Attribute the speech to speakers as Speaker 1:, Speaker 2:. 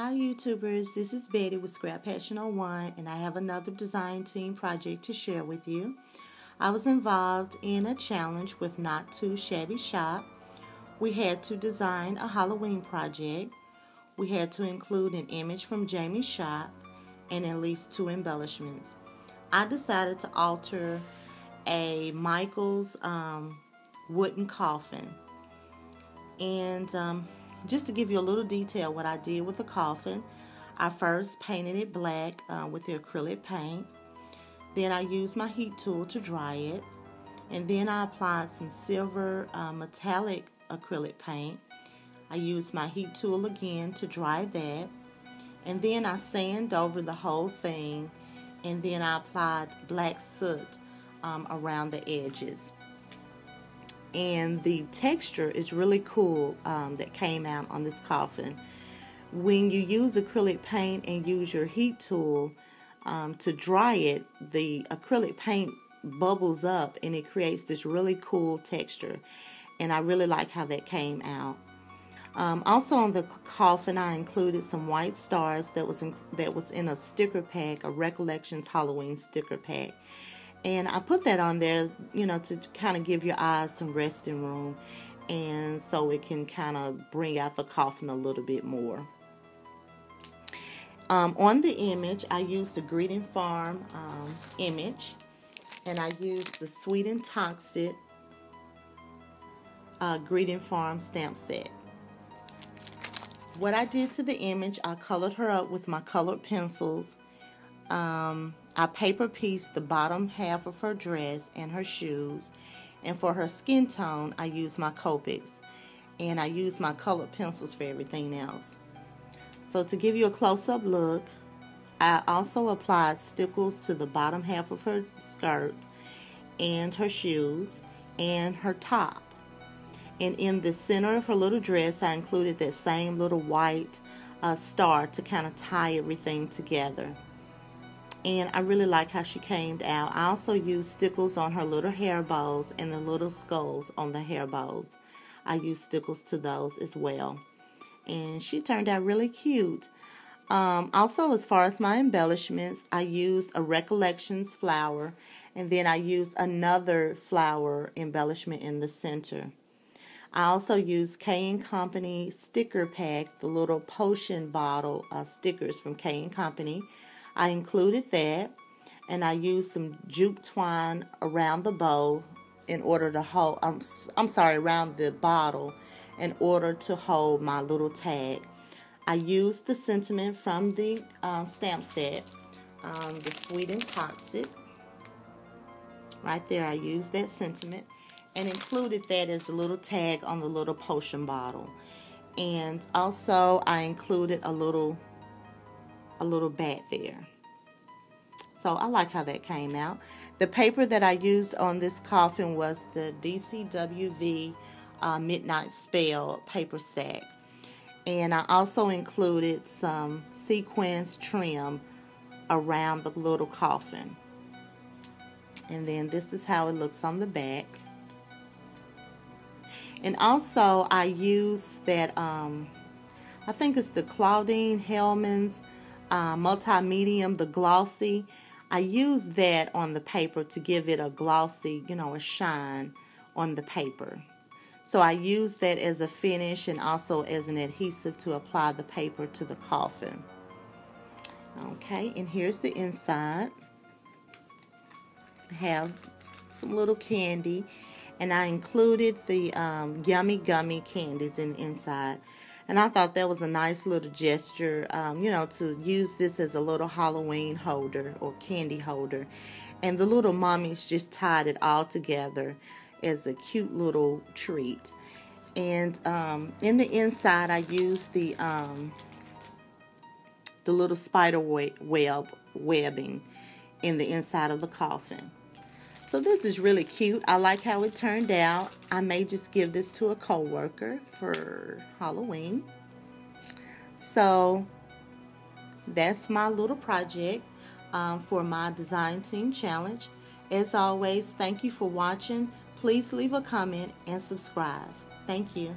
Speaker 1: Hi YouTubers, this is Betty with Scrap Passion 01 and I have another design team project to share with you. I was involved in a challenge with Not Too Shabby Shop. We had to design a Halloween project. We had to include an image from Jamie's shop and at least 2 embellishments. I decided to alter a Michael's wooden coffin. And just to give you a little detail what I did with the coffin, I first painted it black with the acrylic paint. Then I used my heat tool to dry it. And then I applied some silver metallic acrylic paint. I used my heat tool again to dry that. And then I sanded over the whole thing. And then I applied black soot around the edges. And the texture is really cool that came out on this coffin. When you use acrylic paint and use your heat tool to dry it, the acrylic paint bubbles up and it creates this really cool texture, and I really like how that came out. Also on the coffin I included some white stars that was in a sticker pack, a Recollections Halloween sticker pack. And I put that on there, to kind of give your eyes some resting room, and so it can kind of bring out the coffin a little bit more. On the image, I used the Greeting Farm image, and I used the Sweet and Toxic Greeting Farm stamp set. What I did to the image, I colored her up with my colored pencils. I paper pieced the bottom half of her dress and her shoes, and for her skin tone I used my Copics, and I used my colored pencils for everything else. So to give you a close-up look, I also applied stickles to the bottom half of her skirt and her shoes and her top. And in the center of her little dress I included that same little white star to kind of tie everything together. And I really like how she came out. I also used stickles on her little hair bows and the little skulls on the hair bows. I used stickles to those as well. And she turned out really cute. Also, as far as my embellishments, I used a Recollections flower, and then I used another flower embellishment in the center. I also used K & Company sticker pack, the little potion bottle stickers from K & Company. I included that, and I used some jute twine around the bow in order to hold, around the bottle in order to hold my little tag. I used the sentiment from the stamp set, the Sweet and Toxic. Right there, I used that sentiment and included that as a little tag on the little potion bottle. And also, I included a little bat there. So I like how that came out. The paper that I used on this coffin was the DCWV Midnight Spell paper stack. And I also included some sequins trim around the little coffin. And then this is how it looks on the back. And also I used that, I think it's the Claudine Hellman's multi-medium, the glossy. I used that on the paper to give it a glossy, a shine on the paper. So I used that as a finish and also as an adhesive to apply the paper to the coffin. Okay, and here's the inside. I have some little candy, and I included the Yummy Gummy candies in the inside. And I thought that was a nice little gesture, to use this as a little Halloween holder or candy holder. And the little mummies just tied it all together as a cute little treat. And in the inside, I used the little spider webbing in the inside of the coffin. So this is really cute. I like how it turned out. I may just give this to a coworker for Halloween. So that's my little project for my design team challenge. As always, thank you for watching. Please leave a comment and subscribe. Thank you.